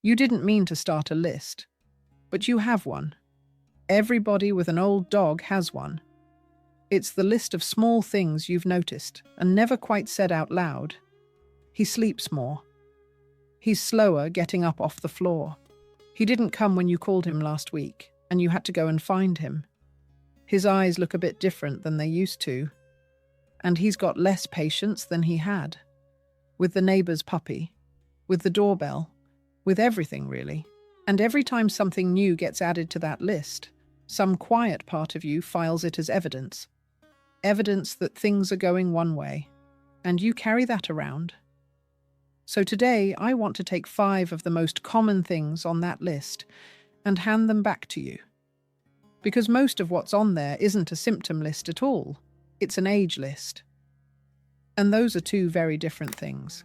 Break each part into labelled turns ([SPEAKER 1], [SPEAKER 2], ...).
[SPEAKER 1] You didn't mean to start a list, but you have one. Everybody with an old dog has one. It's the list of small things you've noticed and never quite said out loud. He sleeps more. He's slower getting up off the floor. He didn't come when you called him last week, and you had to go and find him. His eyes look a bit different than they used to, and he's got less patience than he had. With the neighbor's puppy, with the doorbell, with everything really. And every time something new gets added to that list, some quiet part of you files it as evidence. Evidence that things are going one way, and you carry that around. So today, I want to take 5 of the most common things on that list and hand them back to you. Because most of what's on there isn't a symptom list at all, it's an age list. And those are 2 very different things.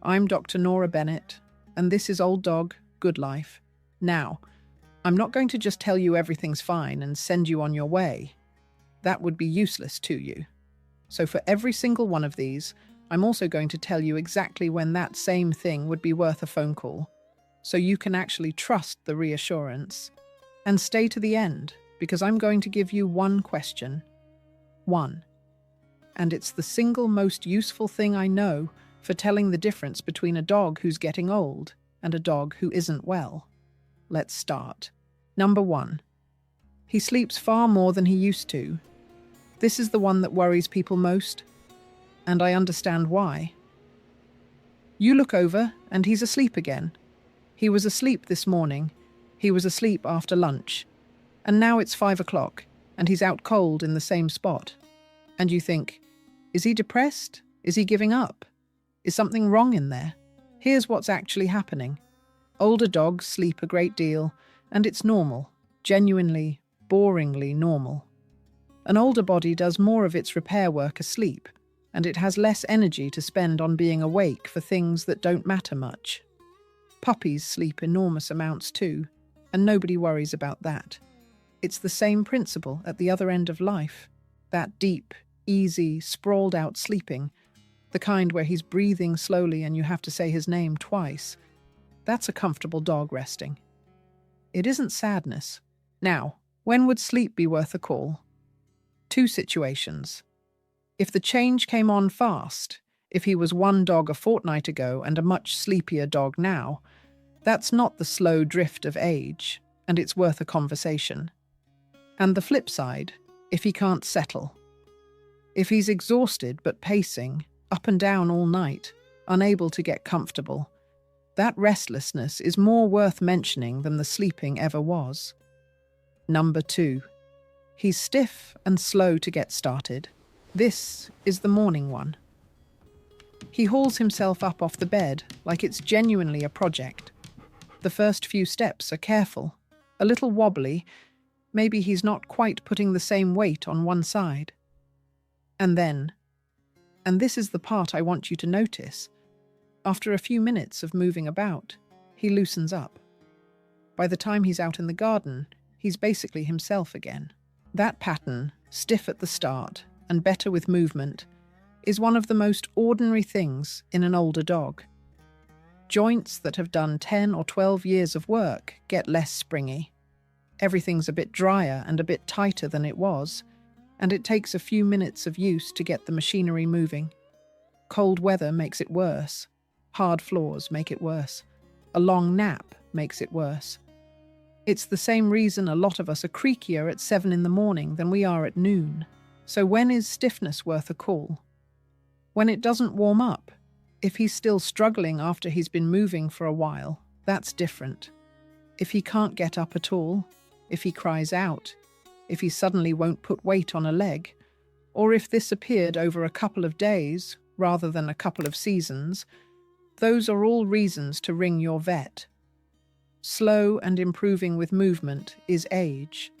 [SPEAKER 1] I'm Dr. Nora Bennett, and this is Old Dog, Good Life. Now, I'm not going to just tell you everything's fine and send you on your way. That would be useless to you. So for every single one of these, I'm also going to tell you exactly when that same thing would be worth a phone call, so you can actually trust the reassurance and stay to the end, because I'm going to give you one question. One. And it's the single most useful thing I know for telling the difference between a dog who's getting old and a dog who isn't well. Let's start. Number 1. He sleeps far more than he used to. This is the one that worries people most, and I understand why. You look over, and he's asleep again. He was asleep this morning. He was asleep after lunch. And now it's 5 o'clock, and he's out cold in the same spot. And you think, is he depressed? Is he giving up? Is something wrong in there? Here's what's actually happening. Older dogs sleep a great deal, and it's normal, genuinely, boringly normal. An older body does more of its repair work asleep, and it has less energy to spend on being awake for things that don't matter much. Puppies sleep enormous amounts too, and nobody worries about that. It's the same principle at the other end of life. That deep, easy, sprawled-out sleeping, the kind where he's breathing slowly and you have to say his name twice. That's a comfortable dog resting. It isn't sadness. Now, when would sleep be worth a call? 2 situations. If the change came on fast, if he was one dog a fortnight ago and a much sleepier dog now, that's not the slow drift of age, and it's worth a conversation. And the flip side, if he can't settle. If he's exhausted but pacing, up and down all night, unable to get comfortable, that restlessness is more worth mentioning than the sleeping ever was. Number 2. He's stiff and slow to get started. This is the morning one. He hauls himself up off the bed like it's genuinely a project. The first few steps are careful, a little wobbly. Maybe he's not quite putting the same weight on one side. And then, and this is the part I want you to notice, after a few minutes of moving about, he loosens up. By the time he's out in the garden, he's basically himself again. That pattern, stiff at the start and better with movement, is one of the most ordinary things in an older dog. Joints that have done 10 or 12 years of work get less springy. Everything's a bit drier and a bit tighter than it was, and it takes a few minutes of use to get the machinery moving. Cold weather makes it worse. Hard floors make it worse. A long nap makes it worse. It's the same reason a lot of us are creakier at 7 in the morning than we are at noon. So when is stiffness worth a call? When it doesn't warm up. If he's still struggling after he's been moving for a while, that's different. If he can't get up at all, if he cries out, if he suddenly won't put weight on a leg, or if this appeared over a couple of days rather than a couple of seasons, those are all reasons to ring your vet. Slow and improving with movement is age.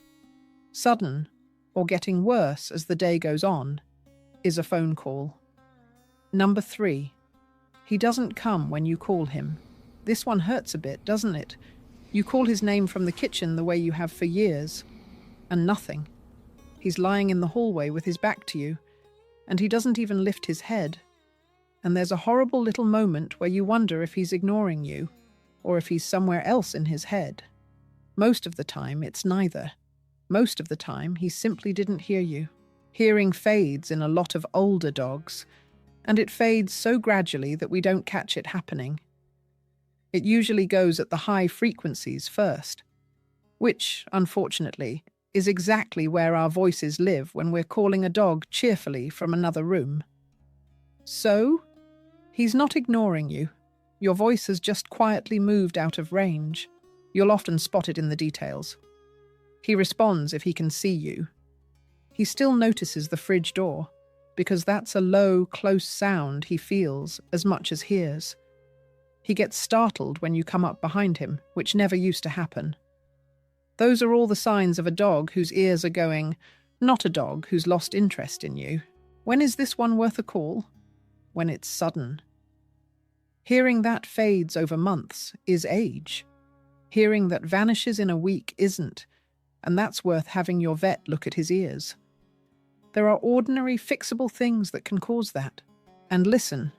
[SPEAKER 1] Sudden, or getting worse as the day goes on, is a phone call. Number 3. He doesn't come when you call him. This one hurts a bit, doesn't it? You call his name from the kitchen the way you have for years, and nothing. He's lying in the hallway with his back to you, and he doesn't even lift his head. And there's a horrible little moment where you wonder if he's ignoring you. or if he's somewhere else in his head. Most of the time, it's neither. Most of the time, he simply didn't hear you. Hearing fades in a lot of older dogs, and it fades so gradually that we don't catch it happening. It usually goes at the high frequencies first, which, unfortunately, is exactly where our voices live when we're calling a dog cheerfully from another room. So, he's not ignoring you. Your voice has just quietly moved out of range. You'll often spot it in the details. He responds if he can see you. He still notices the fridge door, because that's a low, close sound he feels as much as hears. He gets startled when you come up behind him, which never used to happen. Those are all the signs of a dog whose ears are going, not a dog who's lost interest in you. When is this one worth a call? When it's sudden. Hearing that fades over months is age. Hearing that vanishes in a week isn't, and that's worth having your vet look at his ears. There are ordinary, fixable things that can cause that. And listen,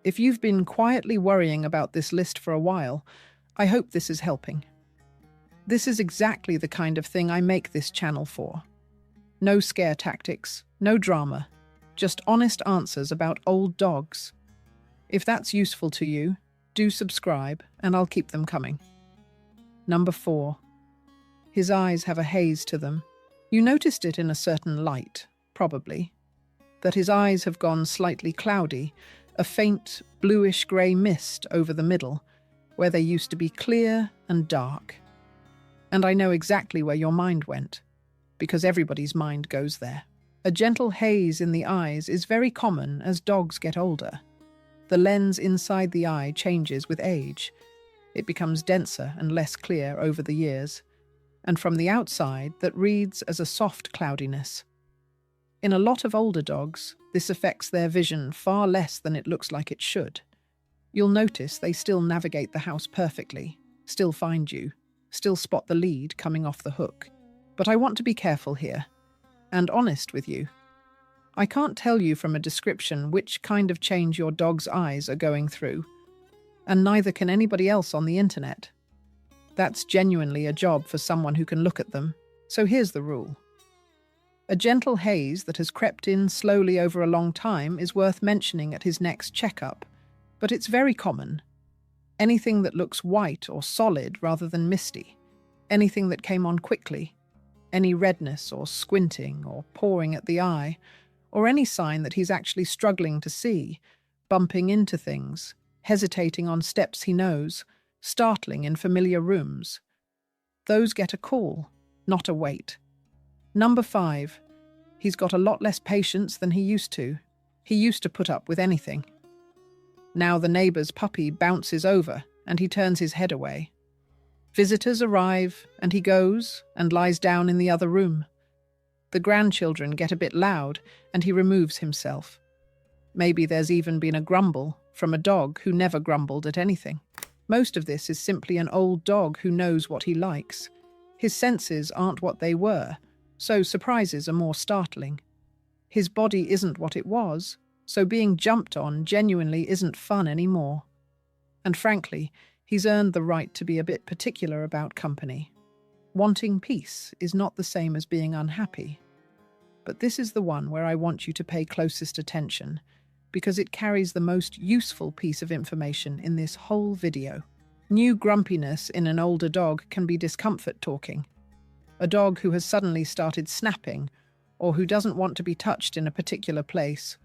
[SPEAKER 1] if you've been quietly worrying about this list for a while, I hope this is helping. This is exactly the kind of thing I make this channel for. No scare tactics, no drama, just honest answers about old dogs. If that's useful to you, do subscribe and I'll keep them coming. Number 4. His eyes have a haze to them. You noticed it in a certain light, probably. That his eyes have gone slightly cloudy, a faint bluish-grey mist over the middle, where they used to be clear and dark. And I know exactly where your mind went, because everybody's mind goes there. A gentle haze in the eyes is very common as dogs get older. The lens inside the eye changes with age. It becomes denser and less clear over the years, and from the outside that reads as a soft cloudiness. In a lot of older dogs, this affects their vision far less than it looks like it should. You'll notice they still navigate the house perfectly, still find you, still spot the lead coming off the hook. But I want to be careful here, and honest with you. I can't tell you from a description which kind of change your dog's eyes are going through, and neither can anybody else on the internet. That's genuinely a job for someone who can look at them, so here's the rule. A gentle haze that has crept in slowly over a long time is worth mentioning at his next checkup, but it's very common. Anything that looks white or solid rather than misty, anything that came on quickly, any redness or squinting or pouring at the eye, or any sign that he's actually struggling to see, bumping into things, hesitating on steps he knows, startling in familiar rooms. Those get a call, not a wait. Number 5. He's got a lot less patience than he used to. He used to put up with anything. Now the neighbour's puppy bounces over and he turns his head away. Visitors arrive and he goes and lies down in the other room. The grandchildren get a bit loud and he removes himself. Maybe there's even been a grumble from a dog who never grumbled at anything. Most of this is simply an old dog who knows what he likes. His senses aren't what they were, so surprises are more startling. His body isn't what it was, so being jumped on genuinely isn't fun anymore. And frankly, he's earned the right to be a bit particular about company. Wanting peace is not the same as being unhappy. But this is the one where I want you to pay closest attention, because it carries the most useful piece of information in this whole video. New grumpiness in an older dog can be discomfort talking. A dog who has suddenly started snapping, or who doesn't want to be touched in a particular place,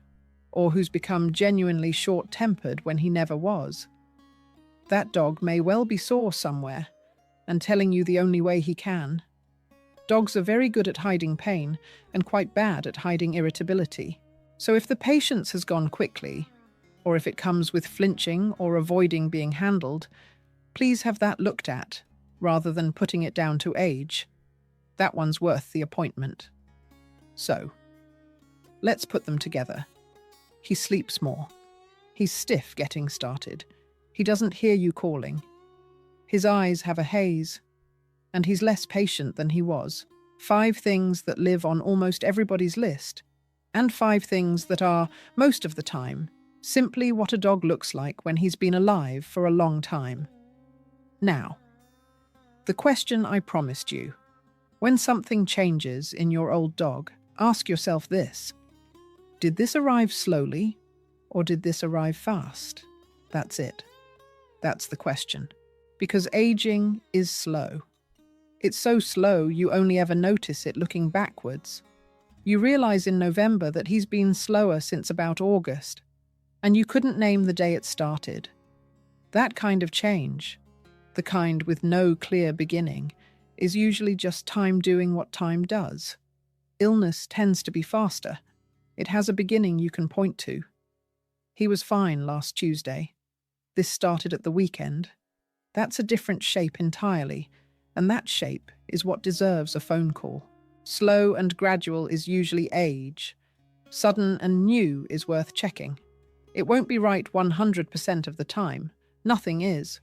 [SPEAKER 1] or who's become genuinely short-tempered when he never was. That dog may well be sore somewhere, and telling you the only way he can. Dogs are very good at hiding pain, and quite bad at hiding irritability. So if the patience has gone quickly, or if it comes with flinching or avoiding being handled, please have that looked at, rather than putting it down to age. That one's worth the appointment. So, let's put them together. He sleeps more. He's stiff getting started. He doesn't hear you calling. His eyes have a haze, and he's less patient than he was. 5 things that live on almost everybody's list, and 5 things that are, most of the time, simply what a dog looks like when he's been alive for a long time. Now, the question I promised you. When something changes in your old dog, ask yourself this. Did this arrive slowly, or did this arrive fast? That's it. That's the question. Because aging is slow. It's so slow you only ever notice it looking backwards. You realize in November that he's been slower since about August, and you couldn't name the day it started. That kind of change, the kind with no clear beginning, is usually just time doing what time does. Illness tends to be faster. It has a beginning you can point to. He was fine last Tuesday. This started at the weekend. That's a different shape entirely, and that shape is what deserves a phone call. Slow and gradual is usually age. Sudden and new is worth checking. It won't be right 100% of the time. Nothing is.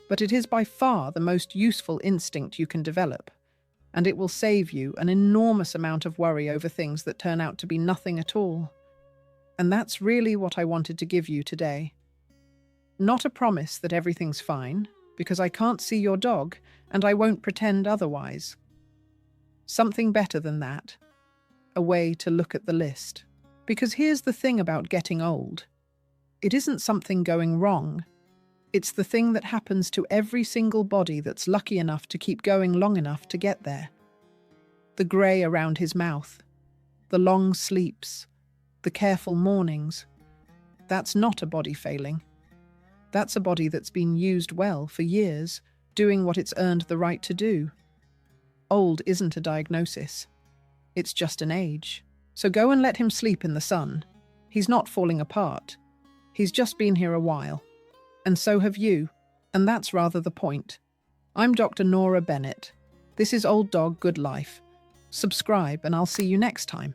[SPEAKER 1] But it is by far the most useful instinct you can develop, and it will save you an enormous amount of worry over things that turn out to be nothing at all. And that's really what I wanted to give you today. Not a promise that everything's fine, because I can't see your dog, and I won't pretend otherwise. Something better than that. A way to look at the list. Because here's the thing about getting old. It isn't something going wrong. It's the thing that happens to every single body that's lucky enough to keep going long enough to get there. The grey around his mouth, the long sleeps, the careful mornings. That's not a body failing. That's a body that's been used well for years, doing what it's earned the right to do. Old isn't a diagnosis. It's just an age. So go and let him sleep in the sun. He's not falling apart. He's just been here a while. And so have you, and that's rather the point. I'm Dr. Nora Bennett. This is Old Dog Good Life. Subscribe and I'll see you next time.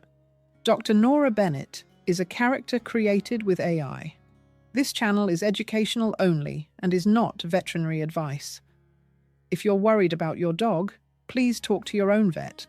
[SPEAKER 1] Dr. Nora Bennett is a character created with AI. This channel is educational only and is not veterinary advice. If you're worried about your dog, please talk to your own vet.